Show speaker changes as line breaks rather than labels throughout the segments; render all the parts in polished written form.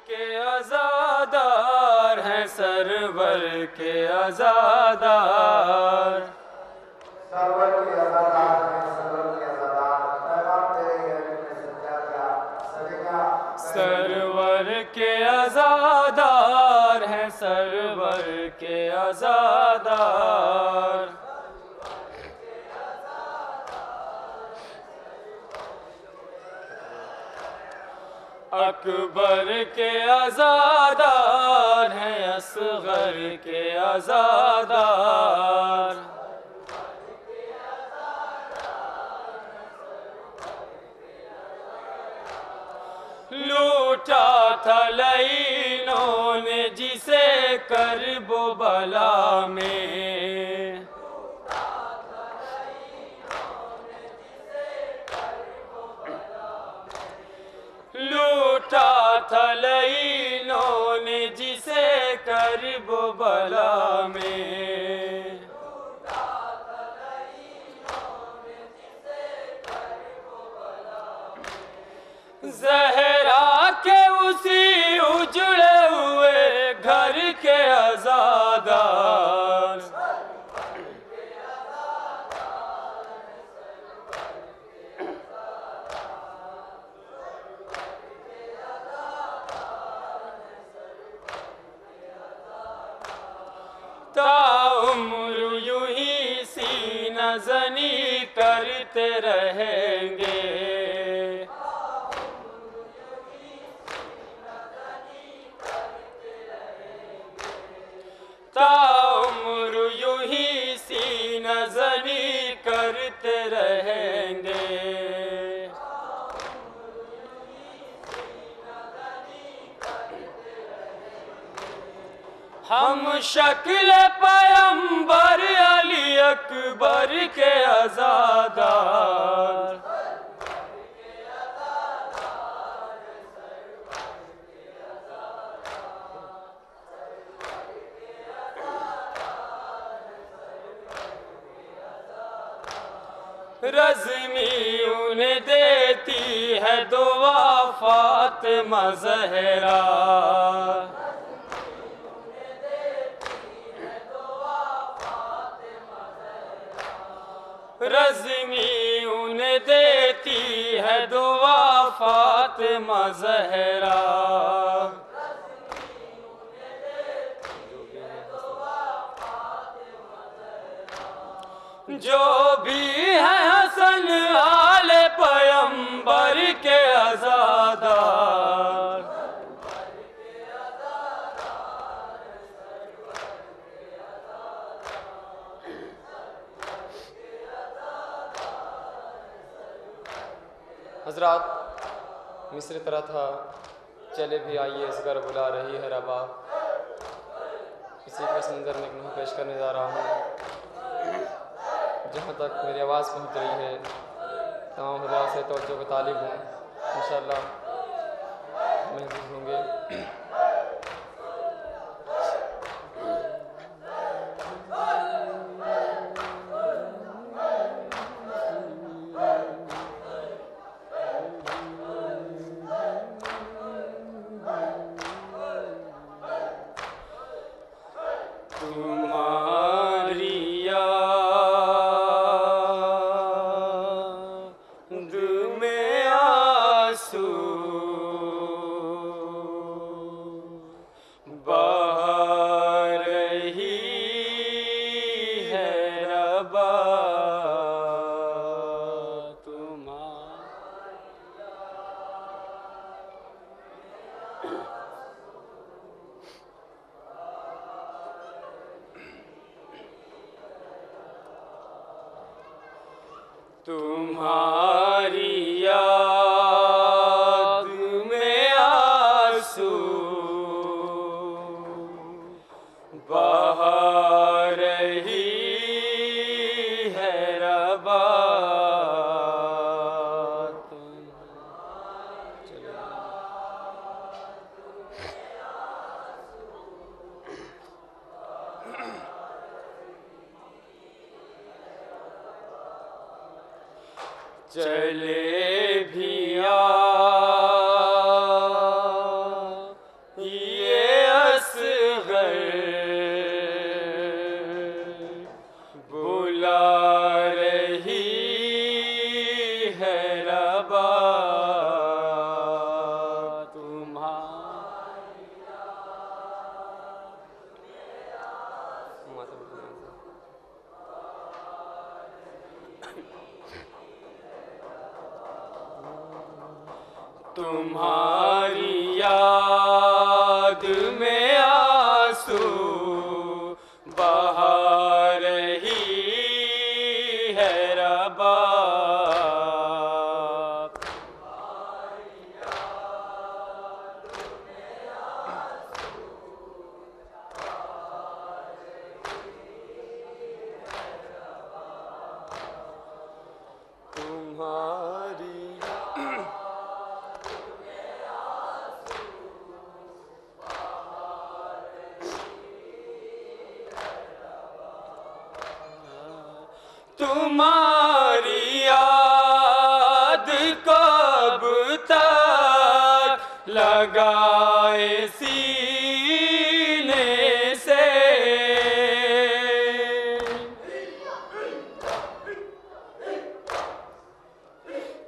के आज़ादार हैं, सरवर के आज़ादार।
सरवर के आज़ादार हैं, सरवर के आज़ादार। पैगाम तेरे है जिन्हें सच्चा प्यार, सदेगा
सरवर के आज़ादार हैं, सरवर के आज़ादार। अकबर के आज़ादार हैं, असगर के आज़ादार। लूटा था लईनों ने जिसे करबो बला में, लूटा था लईनों ने जिसे करबो बला में। ज़हरा के उसी उजड़े हुए घर के आज़ादार। ताउम्र यूं ही सीना ज़नी करते रहेंगे, ताउम्र यूं ही सीना ज़नी करते रहेंगे। हम शक्ल पैगंबर अली अकबर के आज़ादार। रज़्मी उन्हें देती है दुआ फातिमा ज़हरा, रज़्मी उन्हें देती है दुआ फातिमा ज़हरा। जो भी है हसन आले पैगंबर के आज़ादार।
हज़रात, मिस्र तरह था चले भी आइए इस घर बुला रही है रबा। इसी पस मंज़र में एक नुह पेश करने जा रहा हूँ। जहाँ तक मेरी आवाज़ पहुँच रही है तमाम हज़रात से तवज्जो का तालिब हूँ। इंशाअल्लाह महसूस होंगे।
तुम्हारी याद में आंसू बहा रही है रबा। चले भी तुम्हारी याद में आंसू बहा रही है रबा। तुम्हारी याद कब तक लगाए सीने से,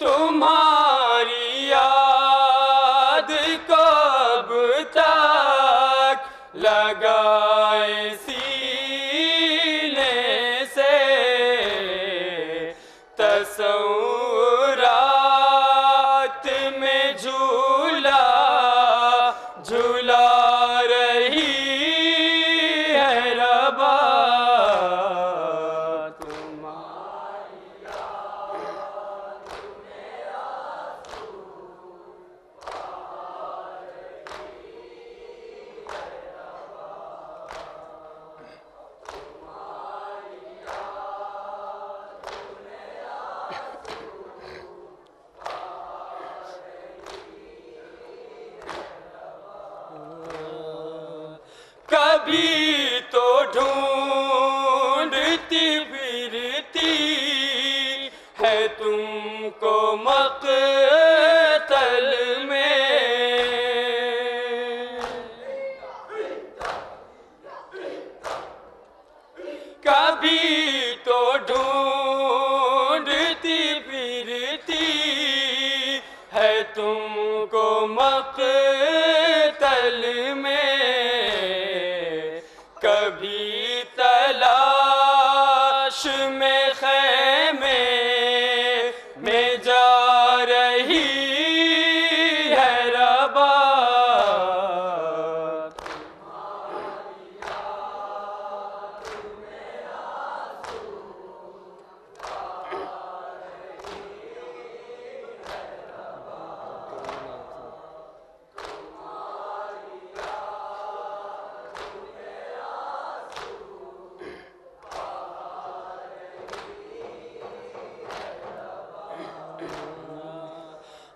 तुम्हारी याद कब तक लगाए सीने से, तसव्वुरात में झूला झूला रही है रबा। कभी तो ढूंढती फिरती है तुमको मक़तल में, कभी तो ढूंढती फिरती है तुमको मक़तल में, कभी तलाश में ख़ैमे में जा रही है रबा।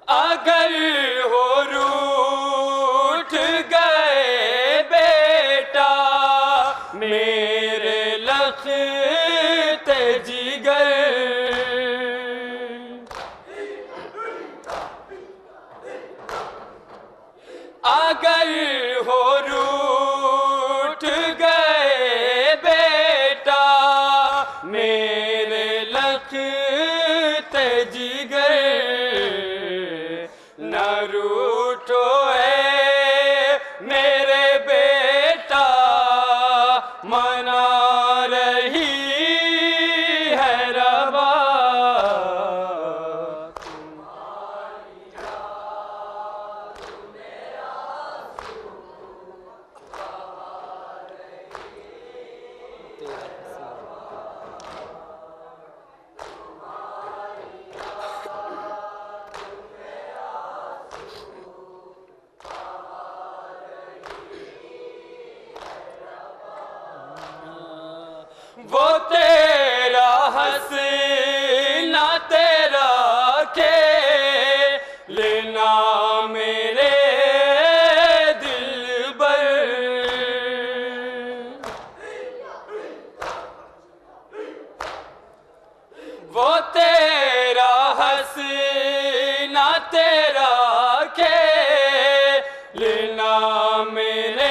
अगर हो रूठ गए बेटा मेरे लख्त जिगर, अगर हो रूठ गए बेटा मेरे लख्त जिगर, न रूठो मेरे बेटा मना रही है रबा। वो तेरा हसीना तेरा खेलना मेरे दिलबर, वो तेरा हसीना तेरा खेलना मेरे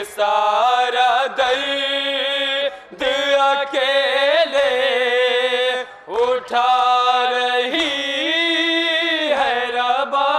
सारा दर्द अकेले उठा रही है रबा।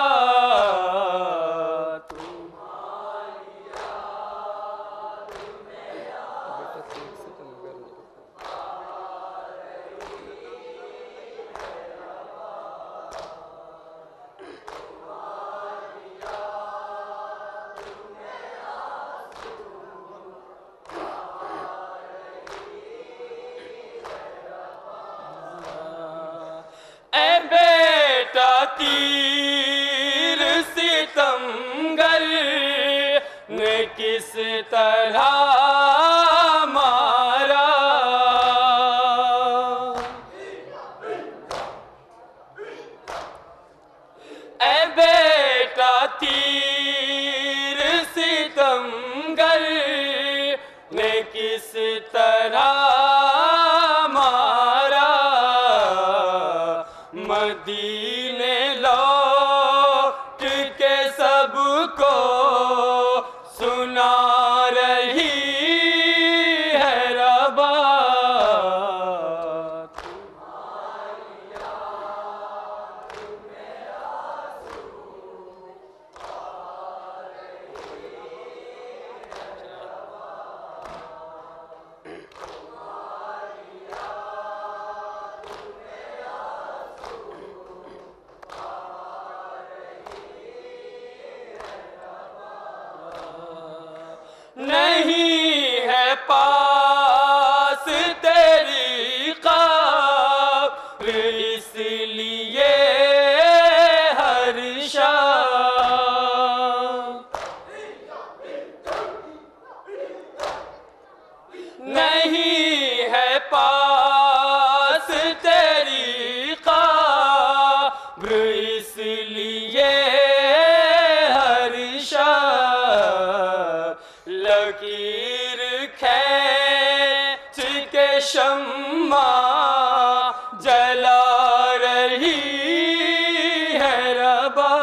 तीर सितमगर ने किस तरह मारा। ऐ बेटा तीर सितमगर ने किस तरह मारा। मदीने लौट के सबको सुना रही है रबा। नहीं है पास तेरी क़ब्र इसलिए हर शाम। नहीं है पास तेरी क़ब्र इसलिए हर शाम। लकीर खींच के शम्मा जला रही है रबा।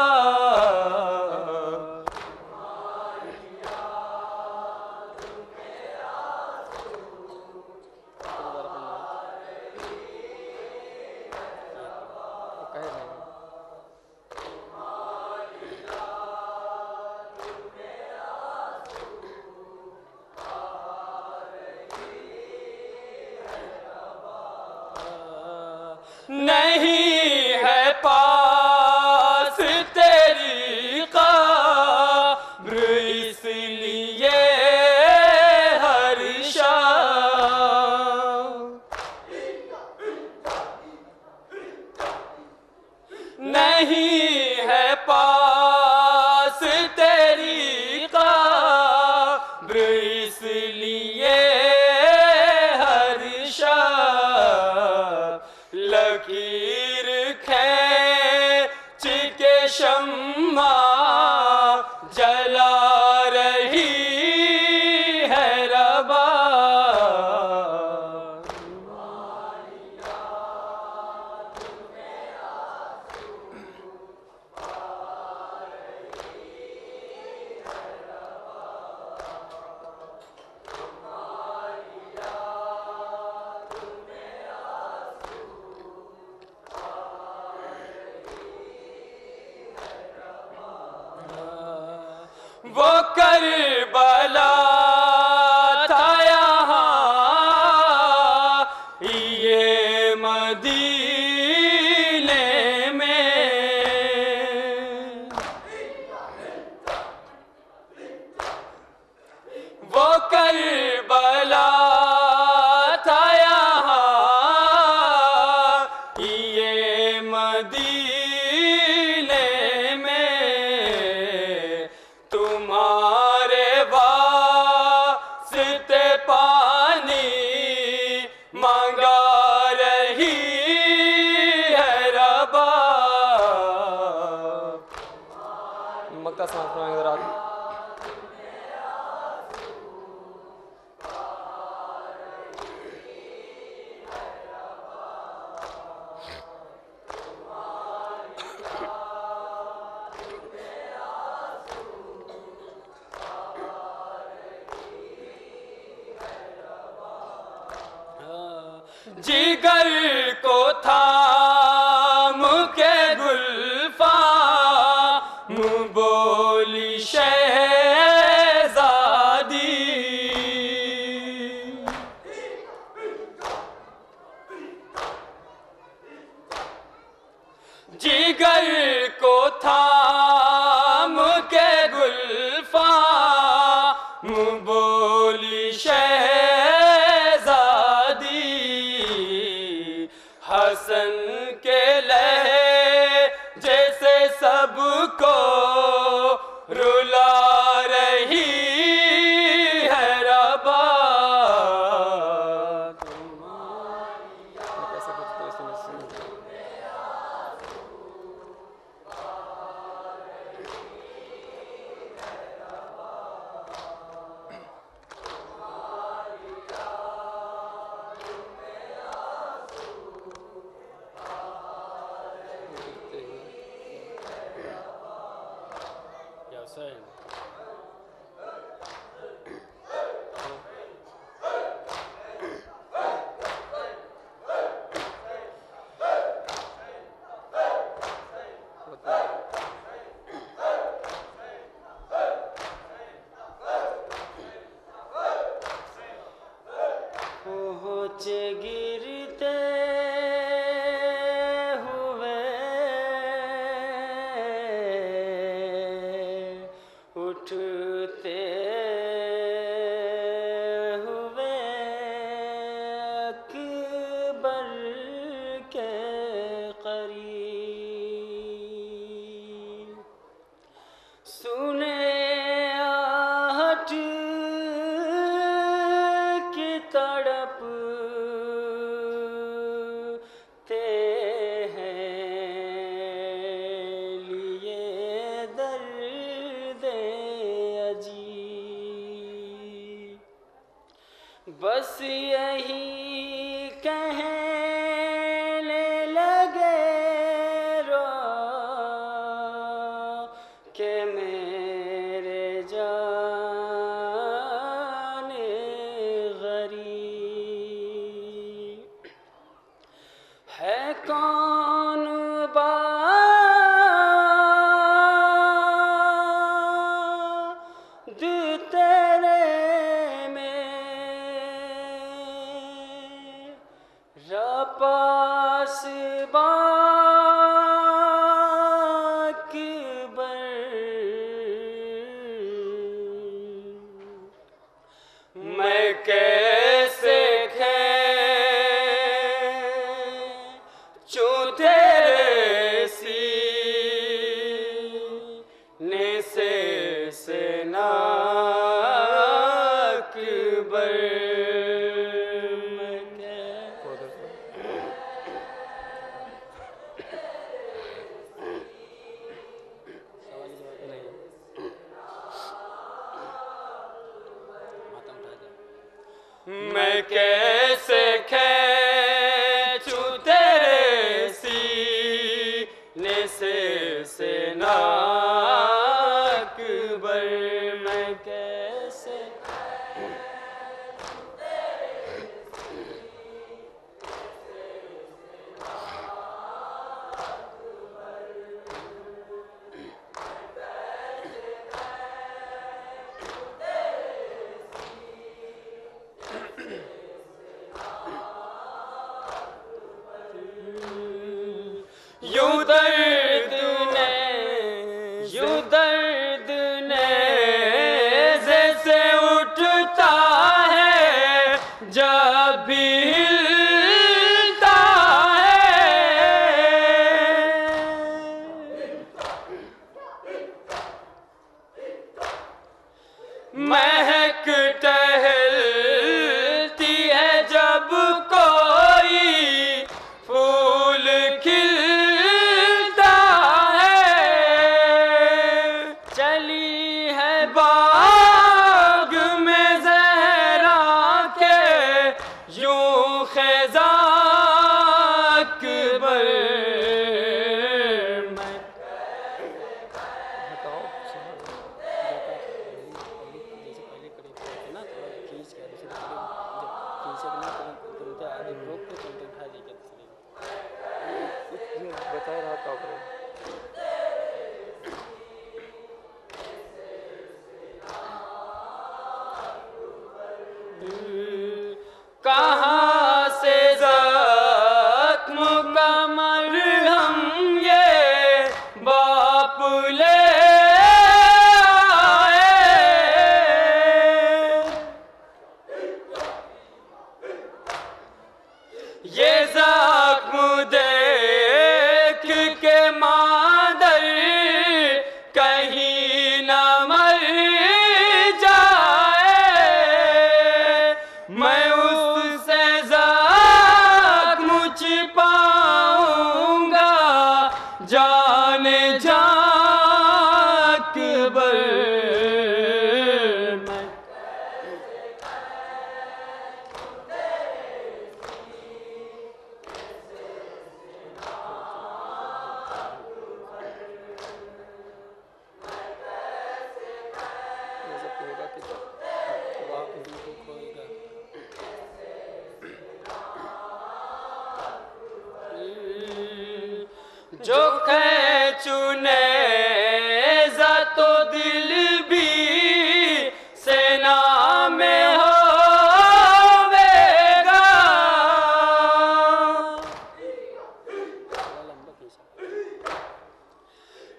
नहीं है पास तेरी क़ब्र इसलिए हर शाम। नहीं है पास तेरी क़ब्र इसलिए हर शाम। लकीर खींच के शम्मा जला रही है रबा। वो करबला था यहाँ ये मदीने में। वो करबला था यहाँ ये मदीने में। तुम्हारे वास्ते पानी मांगा रही है रबा। मक्का समाज जिगर को थाम के गुल्फा मुँह बोली शहज़ादी। जिगर को थाम के गुल्फा मुँह बोली शहज़ादी। हसन के लहजे हुसैन।
पहुँच गिरते हुए उठते हुए अकबर के करीब सुने आहट की तड़पते हैं लिए दर्द अजीब बस यही कहने लगे रो के मेरे जाने गरीब है कौन बाद तेरे में रपास मैं कैसे खींचूं तेरे सीने से ना अकबर मैं मैं कैसे खींचूं तेरे सीने से ना अकबर मैं कैसे यूं दर्द ने जैसे उठता है जब भी हिलता है महक टहलती है जब कोई फूल खिलता है चली है बाग में ज़हरा के यूं ख़ज़ा अकबर मैं
बताए रहा था
कहाँ से ज़ख्म का मरहम ये बाप ले आए ये ज़ख्म देख के मादर कहीं न मर जाए मैं उससे ज़ख्म छिपाऊंगा जाने जा अकबर मैं जो चुने जा तो दिल भी सेना में होवेगा।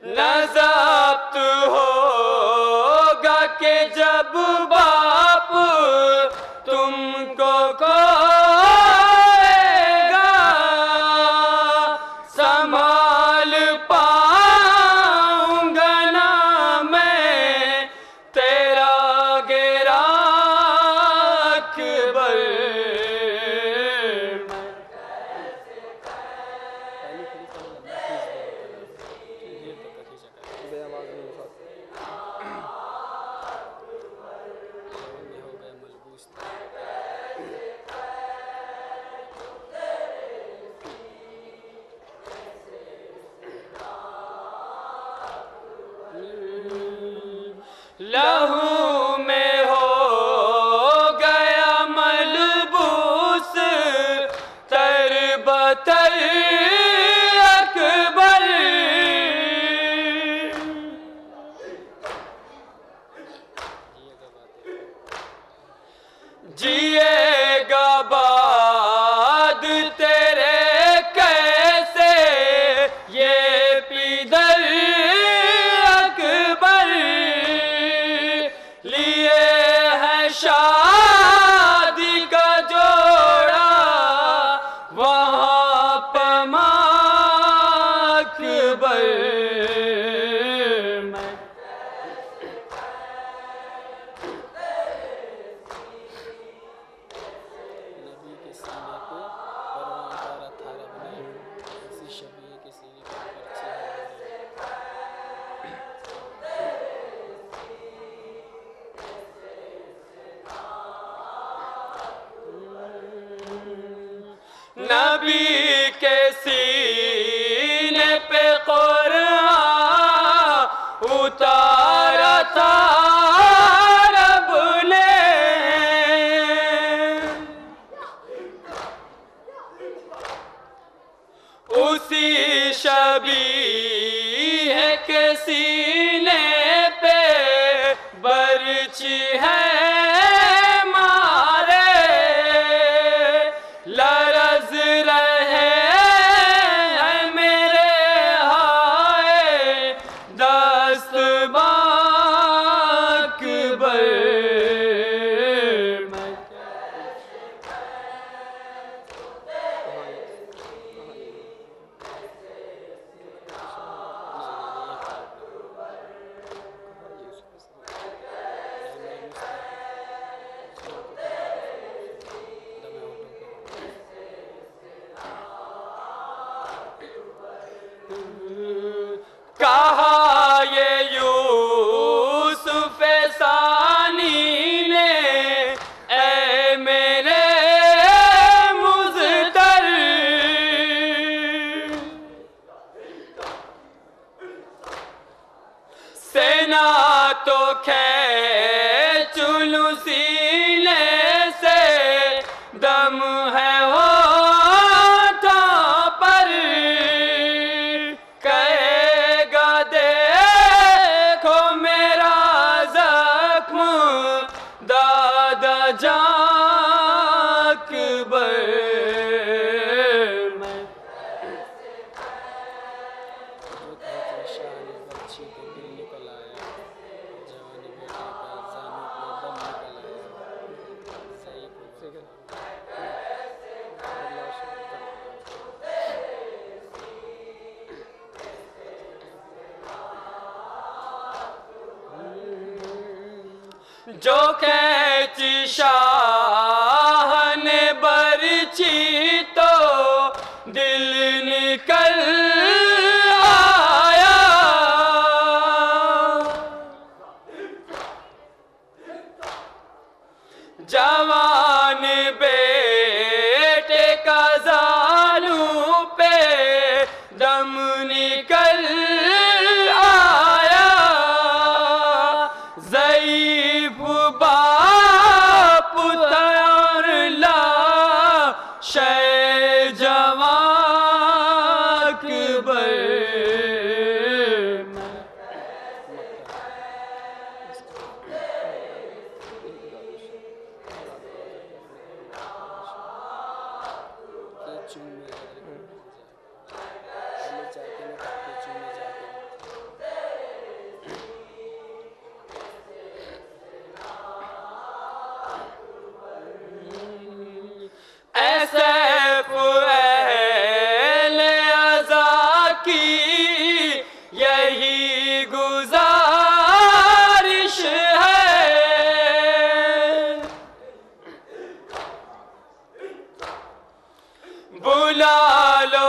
न ज़ब्त होगा कि जब बाप तुमको खोएगा, संभाल पाऊंगा ना मैं तेरा गिरा अकबर। लहू में हो गया मलबूस तरबतर अकबर। जिएगा बाद तेरे कैसे ये पीदर अकबर। लिए है शादी का जोड़ा वहाँ पमा अकबर। नबी के सीने पे परवान उतारा था रब ने, इसी शबी के सीने पे पर्चे नबी के सीने पे कुरान उतारा था रब ने। उसी शबीह के सीने पे बरछी है मारे, लरज़ रहे हैं मेरे हाय दस्तबा अकबर। कहा ये यूसुफ सानी ने ऐ मेरे मुज़्तर, सेना तो खींच लूं सीने से दम है होठों पर। कहेगा देखो मेरा जख्म दादा जान अकबर। जो कैची शाह ने बरछी तो दिल निकल आया। जवान बेटे का ज़ालू पे दम निकल आया। ज़ईफ़ बाप तैयार ला शे जवान अकबर।
बुला लो